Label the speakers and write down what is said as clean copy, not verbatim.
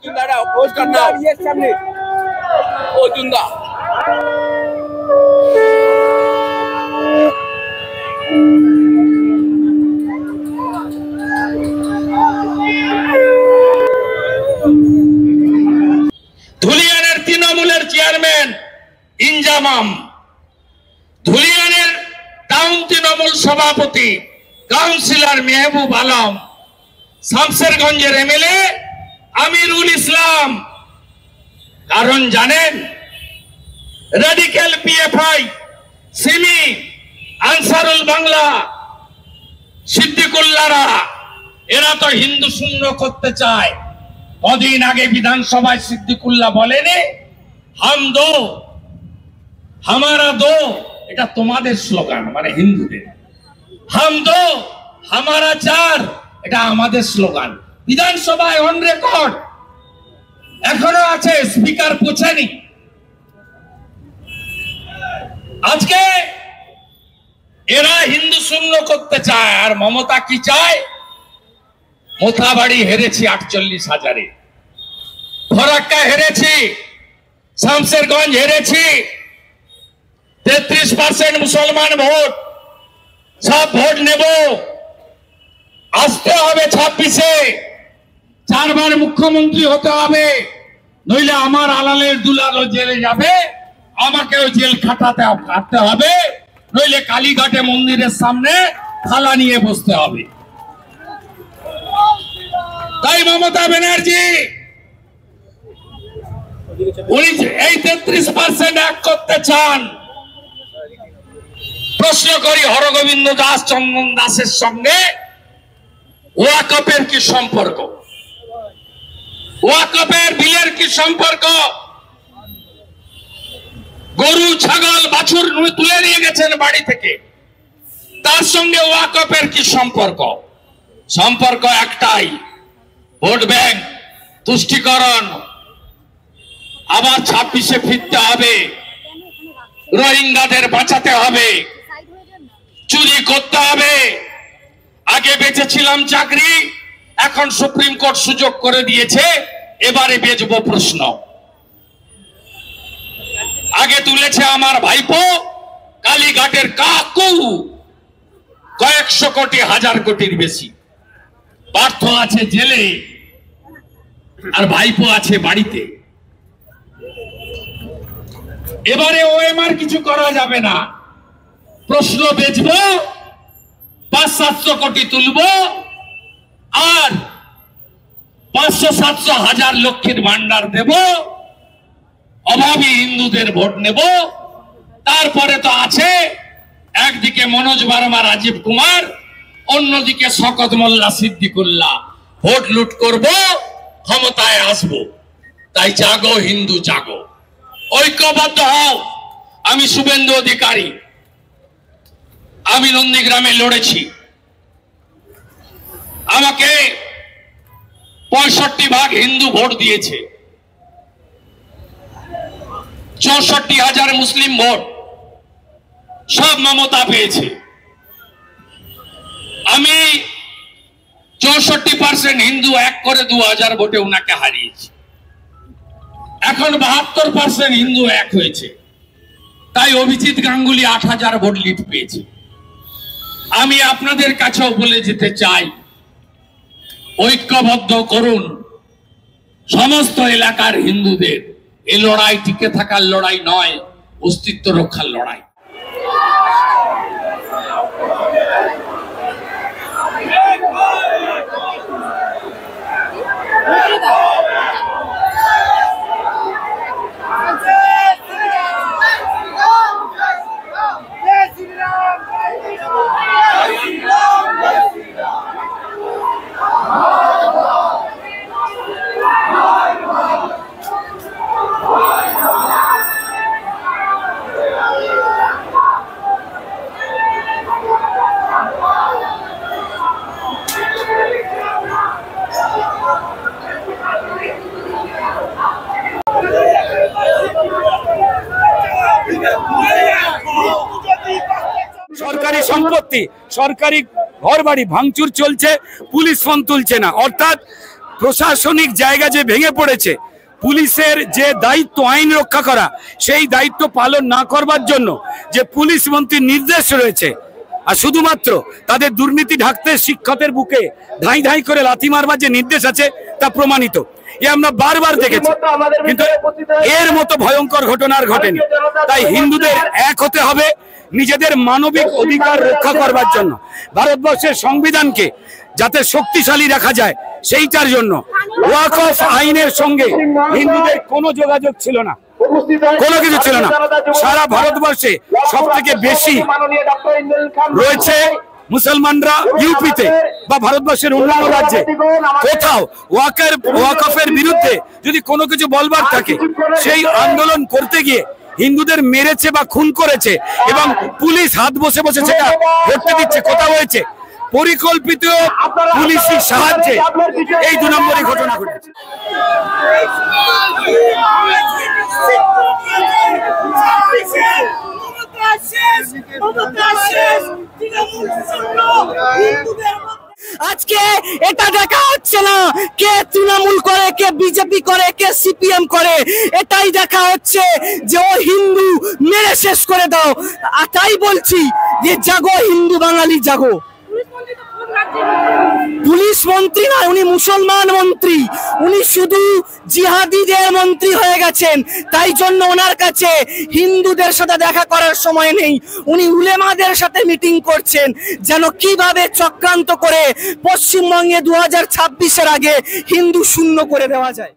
Speaker 1: ধুলিয়ানের তৃণমূলের chairman Inzamam, ধুলিয়ানের town Trinamool সভাপতি councillor Mehboob Alam, শামসেরগঞ্জের MLA Amirul Islam. কারণ জানেন, রেডিক্যাল পিএফআই, সিমি, আনসারুল বাংলা, সিদ্দিকুল্লাহরা এরা তো হিন্দু শূন্য করতে চায়। কদিন আগে বিধানসভায় সিদ্দিকুল্লাহ বলেনি হাম দো হামারা দো, এটা তোমাদের স্লোগান, মানে হিন্দুদের। হাম দো হামারা চার, এটা আমাদের স্লোগান। বিধানসভায় অন রেকর্ড এখনো আছে, স্পিকার পোছেনি। আজকে এরা হিন্দু শূন্য করতে চায়। আর মমতা কি চায়? মোথাবাড়ি হেরেছি 48,000-এ, ফরাক্কা হেরেছি, শামসেরগঞ্জ হেরেছি, 33% মুসলমান ভোট, সব ভোট নেব, আসতে হবে 26-এ, 4 বার মুখ্যমন্ত্রী হতে হবে, নইলে আমার আলালের দুলালও জেলে যাবে, আমাকেও জেল কাটতে হবে, নইলে কালীঘাটে মন্দিরের সামনে থালা নিয়ে বসতে হবে। তাই মমতা ব্যানার্জি উনি এই 33% এক করতে চান। প্রশ্ন করি, হরগোবিন্দ দাস, চন্দন দাসের সঙ্গে ওয়াকফের কি সম্পর্ক? ওয়াকফের বিলের কি সম্পর্ক? গরু, ছাগল, বাছুর তুলে নিয়ে গেছেন বাড়ি থেকে, তার সঙ্গে ওয়াকফের কি সম্পর্ক? সম্পর্ক একটাই, ভোট ব্যাংক, তুষ্টিকরণ। আবার 26-এ ফিরতে হবে, রোহিঙ্গাদের বাঁচাতে হবে, চুরি করতে হবে। আগে বেঁচেছিলাম চাকরি, এখন সুপ্রিম কোর্ট সুযোগ করে দিয়েছে, এবারে বেচবো প্রশ্ন। আগে তুলেছে আমার ভাইপো, কালীঘাটের কাকু, কয়েকশো কোটি, 1000 কোটির বেশি। পার্থ আছে জেলে, আর ভাইপো আছে বাড়িতে। এবারে ওএমআর কিছু করা যাবে না, প্রশ্ন বেচবো, 500-700 কোটি তুলবো, আর 500-700 হাজার লক্ষের ভান্ডার দেব, অভাবী হিন্দুদের ভোট নেব। তারপরে তো আছে একদিকে মনোজ বার্মা, রাজীব কুমার, অন্যদিকে শকত মোল্লা, সিদ্দিকুল্লাহ। ভোট লুট করব, ক্ষমতায় আসব। তাই জাগো হিন্দু জাগো, ঐক্যবদ্ধ হও। আমি শুভেন্দু অধিকারী, আমি নন্দীগ্রামে লড়েছি, আমাকে 65% হিন্দু ভোট দিয়েছে, 64,000 মুসলিম ভোট, সব মমতা পেয়েছে। আমি 64% হিন্দু এক করে 2000 ভোটে উনাকে হারিয়েছি। এখন 72% হিন্দু এক হয়েছে, তাই অভিজিৎ গাঙ্গুলি 8000 ভোট লিড পেয়েছে। আমি আপনাদের কাছেও বলে যেতে চাই, ঐক্যবদ্ধ করুন সমস্ত এলাকার হিন্দুদের। এই লড়াই টিকে থাকার লড়াই নয়, অস্তিত্ব রক্ষার লড়াই।
Speaker 2: সরকারি সম্পত্তি, সরকারি ঘর বাড়ি ভাঙচুর চলছে, পুলিশ ফোন তুলছে না। অর্থাৎ প্রশাসনিক জায়গা যে ভেঙে পড়েছে, পুলিশের যে দায়িত্ব আইন রক্ষা করা, সেই দায়িত্ব পালন না করবার জন্য যে পুলিশ মন্ত্রীর নির্দেশ রয়েছে, আর শুধুমাত্র তাদের দুর্নীতি ঢাকতে শিক্ষকের বুকে ধাই ধাই করে লাথি মারবার যে নির্দেশ আছে তা প্রমাণিত। এ আমরা বারবার দেখেছি, কিন্তু এর মতো ভয়ঙ্কর ঘটনা আর ঘটেনি। তাই হিন্দুদের এক হতে হবে নিজেদের মানবিক অধিকার রক্ষা করবার জন্য, ভারতবর্ষের সংবিধানকে যাতে শক্তিশালী রাখা যায় সেইটার জন্য। ওয়াকফ আইনের সঙ্গে হিন্দুদের কোনো যোগাযোগ ছিল না, কোনো কিছু ছিল না। সারা ভারতবর্ষে সব থেকে বেশি রয়েছে মুসলমানরা ইউপিতে বা ভারতবর্ষের অন্যান্য রাজ্যে। কোথাও ওয়াকফের বিরুদ্ধে যদি কোনো কিছু বলবার থাকে, সেই আন্দোলন করতে গিয়ে হিন্দুদের মেরেছে বা খুন করেছে এবং পুলিশ হাত বসে বসে সেটা করতে দিচ্ছে। কোথাও হয়েছে পরিকল্পিত পুলিশি সাহায্যে এই 2 নম্বরই ঘটনা ঘটেছে।
Speaker 3: আজকে এটা দেখা হচ্ছে না কে তৃণমূল করে, কে বিজেপি করে, কে সিপিএম করে, এটাই দেখা হচ্ছে যে ও হিন্দু মেরে শেষ করে দাও। তাই বলছি যে জাগো হিন্দু বাঙালি জাগো। পুলিশ মন্ত্রী না, উনি মুসলমান মন্ত্রী, উনি শুধু জিহাদিদের মন্ত্রী হয়ে গেছেন। তাই জন্য ওনার কাছে হিন্দুদের সাথে দেখা করার সময় নেই, উনি উলেমাদের সাথে মিটিং করছেন যেন কিভাবে চক্রান্ত করে পশ্চিমবঙ্গে 2026-এর আগে হিন্দু শূন্য করে দেওয়া যায়।